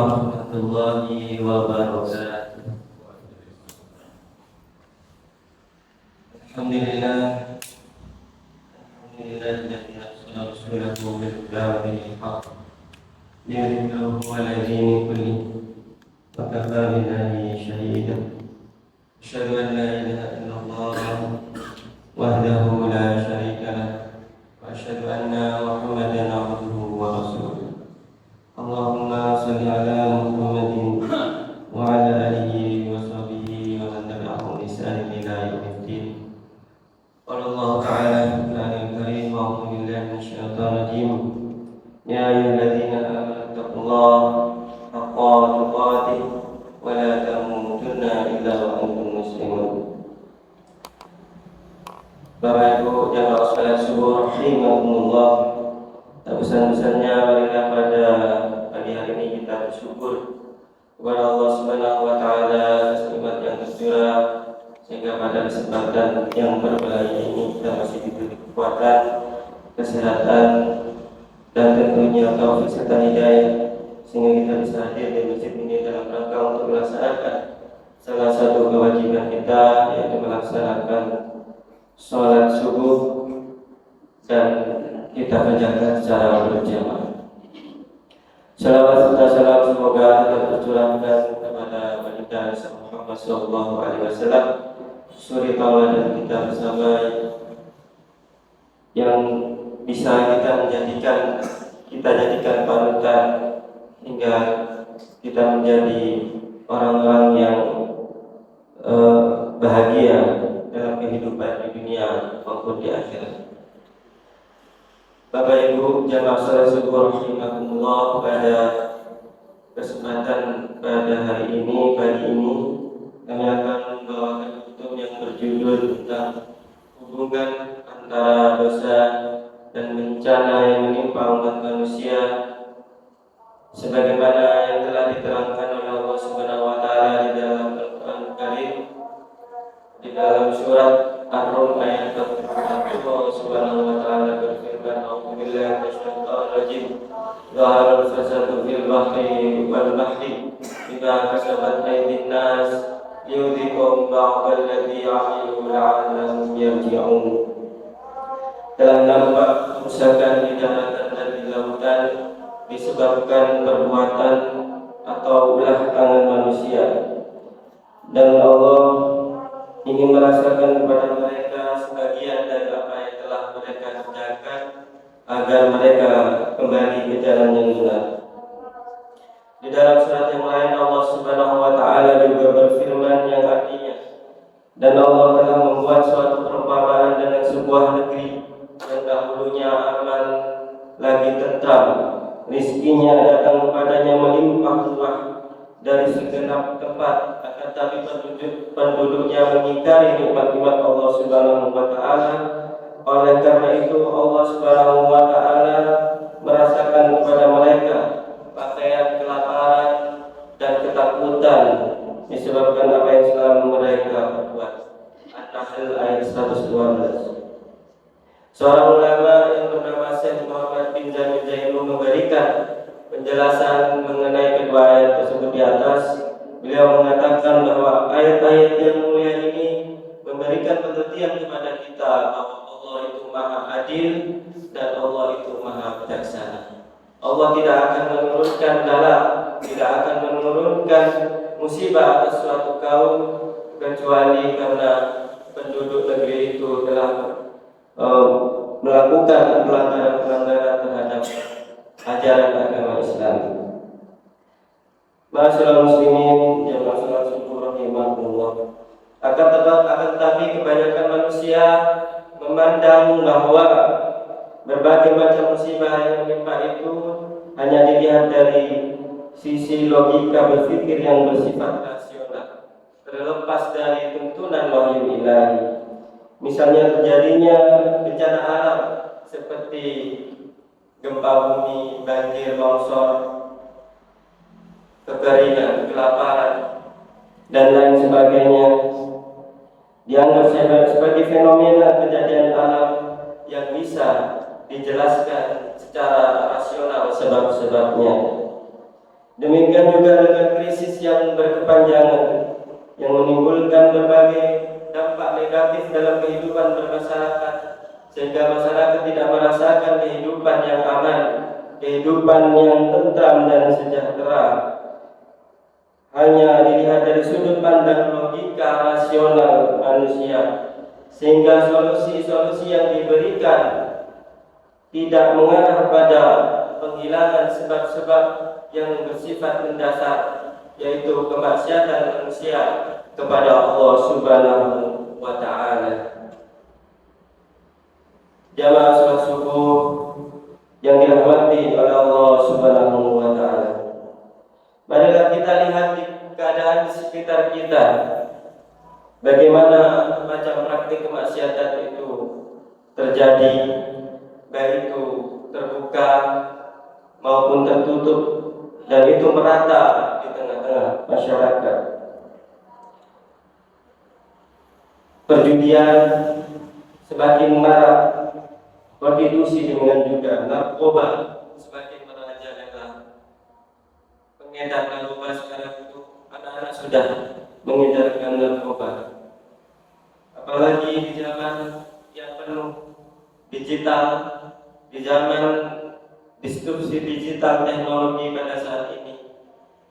warahmatullahi wabarakatuh. Alhamdulillah alladzi arsala rasulahu bil huda wa dinil haqq liyudhhirahu 'ala dini kullihi wa kafaa billahi shahidan. Asyhadu an la ilaha illallah wahdahu la syarika lah wa asyhadu anna Muhammadan 'abduhu wa rasuluh. Allahumma shalli 'ala Muhammadin wa 'ala alihi wa sahbihi wa man tabi'ahum bi ihsan ila yaumiddin. Qala Allah ta'ala fil Qur'anil Karim, a'udzu billahi minasyaitonir rajim. Ya ayyuhalladzina amanu taqullaha haqqa tuqatih wa la tamutunna illa wa antum muslimun. Bapak Ibu jamaah salat subuh rahimakumullah. Sebesar-besarnya marilah pada pagi hari ini kita bersyukur kepada Allah Subhanahu wa taala atas nikmat yang tercurah, sehingga pada kesempatan yang berbahagia ini kita masih diberi kekuatan, kesehatan, dan tentunya taufik serta hidayah, sehingga kita bisa hadir di masjid ini dalam rangka untuk melaksanakan salah satu kewajiban kita, yaitu melaksanakan sholat subuh dan kita kerjakan secara berjamaah. Salawat serta salam semoga tetap tercurahkan kepada baginda Muhammad sallallahu alaihi wasallam, suri tauladan kita bersama, yang bisa kita jadikan panutan hingga kita menjadi orang-orang yang bahagia dalam kehidupan di dunia maupun di akhirat. Bapak Ibu jamaah salat subuh rahimakumullah, pada kesempatan pada hari ini, pagi ini, kami akan membawakan hukum yang berjudul tentang hubungan antara dosa dan bencana yang menimpa umat manusia, sebagaimana yang telah diterangkan oleh Allah Subhanahu wa taala di dalam Al-Qur'an Karim, di dalam surat Ar-Rum ayat 41. Allah Subhanahu wa taala berfirman, a'udzu billahi minasyaitonir rajim, dhaharal fasadu fil bahri wal bahri bima kasabat aydin nas liyudhiqahum ba'dal ladzi 'amilu la'allahum yarji'un. Telah nampak kerusakan di daratan dan di lautan disebabkan perbuatan atau ulah tangan manusia, dan Allah ingin merasakan kepada mereka sebagian dari apa yang telah mereka kerjakan, agar mereka kembali ke jalan yang benar. Di dalam surat yang lain Allah Subhanahu wa taala juga berfirman yang artinya, dan Allah telah membuat suatu perumpamaan dengan sebuah negeri yang dahulunya aman lagi tentram, rizkinya datang kepadanya melimpah ruah dari segenap tempat, akan tapi penduduknya mengingkari nikmat-nikmat Allah Subhanahu wa taala. Oleh karena itu Allah Subhanahu wa taala merasakan kepada mereka pakaian kelaparan dan ketakutan disebabkan apa yang selalu mereka perbuat. An-Nahl ayat 112. Seorang ulama yang bernama Syekh Muhammad bin Jamil Zainu memberikan penjelasan mengenai kedua ayat tersebut di atas. Beliau mengatakan bahwa ayat-ayat yang mulia ini memberikan pengertian kepada kita bahwa Allah itu Maha Adil dan Allah itu Maha Bijaksana. Allah tidak akan menurunkan bala, tidak akan menurunkan musibah atas suatu kaum kecuali karena penduduk negeri itu telah melakukan pelanggaran terhadap ajaran agama Islam. Masyaallah muslimin jamaah salat subuh rahimakumullah. Akan tetapi kebanyakan manusia memandang bahwa berbagai macam musibah yang menimpa itu hanya dilihat dari sisi logika berpikir yang bersifat rasional, terlepas dari tuntunan wahyu ilahi. Misalnya terjadinya bencana alam seperti gempa bumi, banjir, longsor, kekeringan, kelaparan, dan lain sebagainya, dianggap sebagai fenomena kejadian alam yang bisa dijelaskan secara rasional sebab-sebabnya. Demikian juga dengan krisis yang berkepanjangan yang menimbulkan berbagai dampak negatif dalam kehidupan bermasyarakat, sehingga masyarakat tidak merasakan kehidupan yang aman, kehidupan yang tentram dan sejahtera. Hanya dilihat dari sudut pandang logika rasional manusia, sehingga solusi-solusi yang diberikan tidak mengarah pada penghilangan sebab-sebab yang bersifat mendasar, yaitu kemaksiatan manusia kepada Allah Subhanahu wa Ta'ala. Jamaah salat subuh yang dirahmati oleh Allah Subhanahu wa Ta'ala, marilah kita lihat di keadaan di sekitar kita, bagaimana macam praktik kemaksiatan itu terjadi, baik itu terbuka maupun tertutup, dan itu merata di tengah-tengah masyarakat. Perjudian semakin marak, prostitusi dengan juga narkoba semakin merajalela. Pengedar narkoba sekarang itu anak-anak sudah mengedarkan narkoba. Apalagi di zaman yang penuh digital, di zaman disrupsi digital teknologi pada saat ini,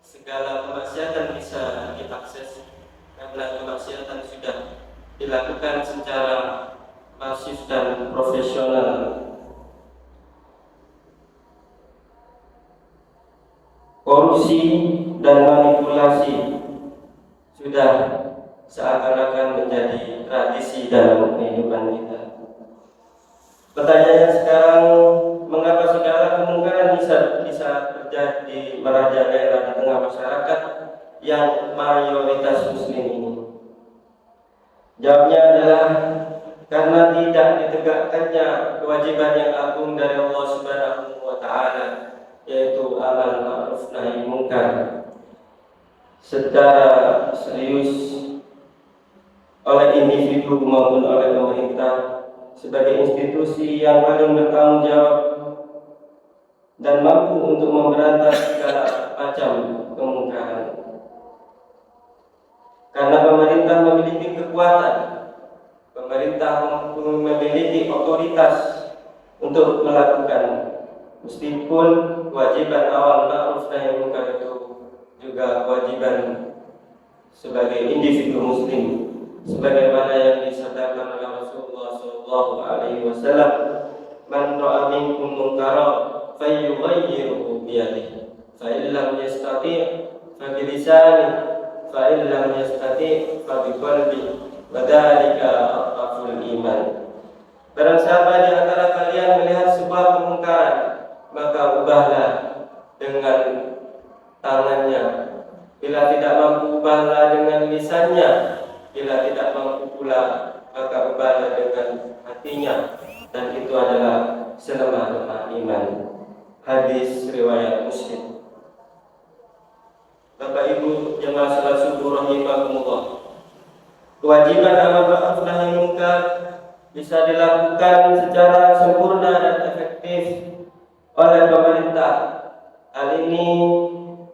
segala kemaksiatan bisa diakses karena kemaksiatan sudah dilakukan secara masif dan profesional. Korupsi dan manipulasi sudah seakan-akan menjadi tradisi dalam kehidupan kita. Pertanyaannya sekarang, mengapa segala kemungkaran bisa terjadi merajalela di tengah masyarakat yang mayoritas muslim ini? Jawabnya adalah karena tidak ditegakkannya kewajiban yang agung dari Allah Subhanahu wa Ta'ala, yaitu amal ma'ruf nahi munkar secara serius oleh individu maupun oleh pemerintah sebagai institusi yang paling bertanggung jawab dan mampu untuk memberantas segala macam kemungkaran. Karena pemerintah memiliki kekuatan, pemerintah memiliki otoritas untuk melakukan, meskipun kewajiban awal ma'ruf nahi munkar itu juga kewajiban sebagai individu muslim, sebagaimana yang disabdakan oleh Rasulullah sallallahu alaihi wasallam, man ra'a minkum munkaran falyughayyirhu bi yadihi, fa in lam yastati' fa bi lisanihi, fa in lam yastati' fa bi qalbihi, wa dzalika adhaful iman. Barang siapa di antara kalian melihat sebuah kemungkaran, maka ubahlah dengan tangannya. Bila tidak mampu, ubahlah dengan lisannya. Bila tidak mampu pula, maka ubahlah dengan hatinya. Dan itu adalah selemah-lemah iman. Hadis riwayat Muslim. Bapak Ibu jemaah salat subuh rahimakumullah, kewajiban amal ma'ruf nahi munkar bisa dilakukan secara sempurna dan efektif oleh pemerintah. Hal ini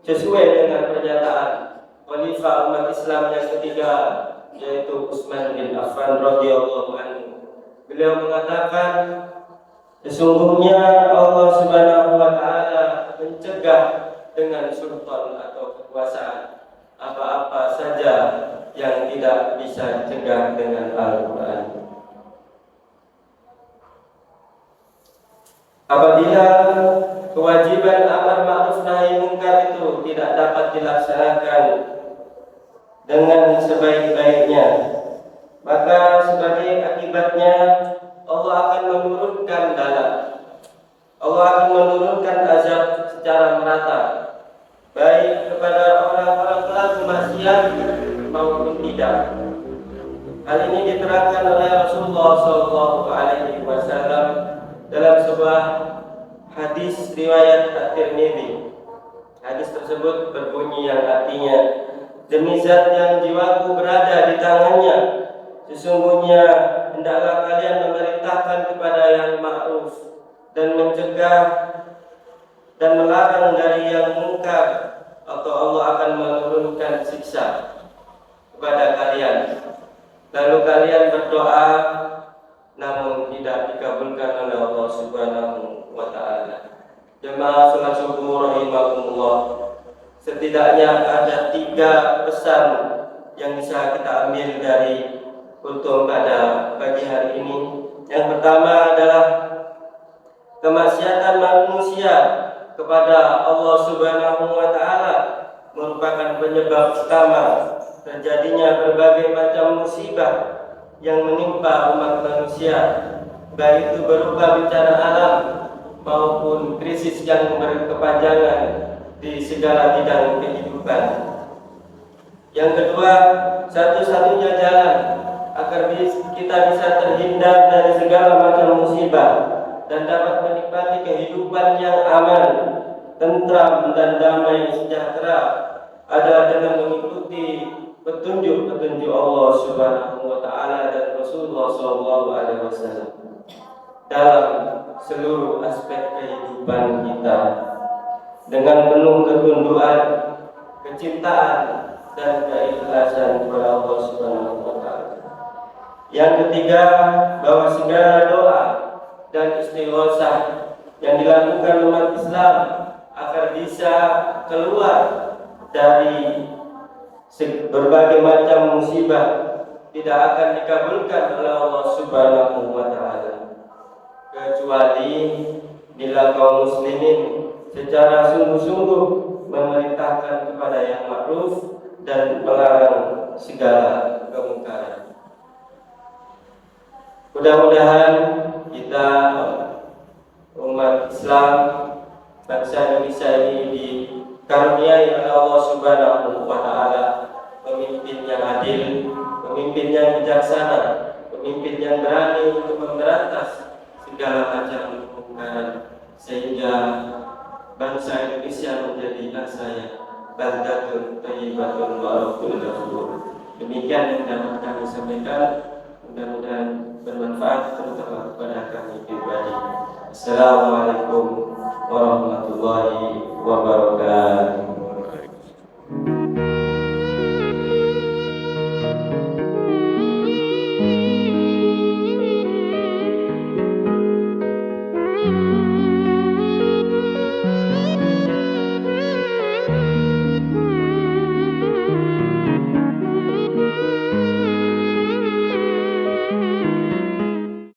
sesuai dengan pernyataan Khalifah umat Islam yang ketiga, yaitu Utsman bin Affan radhiyallahu anhu. Beliau mengatakan, sesungguhnya Allah Subhanahu wa Ta'ala mencegah dengan sultan atau kekuasaan apa-apa saja yang tidak bisa dicegah dengan Al-Quran. Apabila kewajiban amar ma'ruf nahi munkar itu tidak dapat dilaksanakan dengan sebaik-baiknya, maka sebagai akibatnya Allah akan menurunkan bala. Allah akan menurunkan azab secara merata, baik kepada orang-orang pelaku maksiat maupun tidak. Hal ini diterangkan oleh Rasulullah SAW dalam sebuah hadis riwayat At-Tirmidzi. Hadis tersebut berbunyi yang artinya, demi zat yang jiwaku berada di tangannya, sesungguhnya hendaklah kalian memerintahkan kepada yang ma'ruf dan mencegah dan melarang dari yang munkar, atau Allah akan menurunkan siksa kepada kalian. Lalu kalian berdoa namun tidak dikabulkan oleh Allah Subhanahu wa taala. Jemaah salat subuh rahimakumullah. Setidaknya ada 3 pesan yang bisa kita ambil dari kultum pada pagi hari ini. Yang pertama adalah kemaksiatan manusia kepada Allah Subhanahu wa taala merupakan penyebab utama terjadinya berbagai macam musibah yang menimpa umat manusia, baik itu berupa bencana alam maupun krisis yang berkepanjangan di segala bidang kehidupan. Yang kedua, satu-satunya jalan agar kita bisa terhindar dari segala macam musibah dan dapat menikmati kehidupan yang aman, tentram dan damai sejahtera adalah dengan mengikuti petunjuk-petunjuk Allah Subhanahu wa taala dan Rasulullah sallallahu alaihi wasallam dalam seluruh aspek kehidupan kita dengan penuh ketundukan, kecintaan dan keikhlasan kepada Allah Subhanahu wa taala. Yang ketiga, bahwa segala doa dan istighosah yang dilakukan umat Islam agar bisa keluar dari berbagai macam musibah tidak akan dikabulkan oleh Allah Subhanahu wa taala, kecuali bila kaum muslimin secara sungguh-sungguh memerintahkan kepada yang ma'ruf dan melarang segala kemungkaran. Mudah-mudahan kita umat Islam bangsa Indonesia ini dikaruniai oleh Allah Subhanahu wa taala pemimpin yang adil, pemimpin yang bijaksana, pemimpin yang berani untuk memberantas segala macam kemungkaran sehingga bangsa Indonesia menjadi bangsa yang baldatun thayyibatun wa rabbul ghafur. Demikian yang dapat kami sampaikan, mudah-mudahan bermanfaat terutama kepada kami pribadi. Assalamualaikum warahmatullahi wabarakatuh.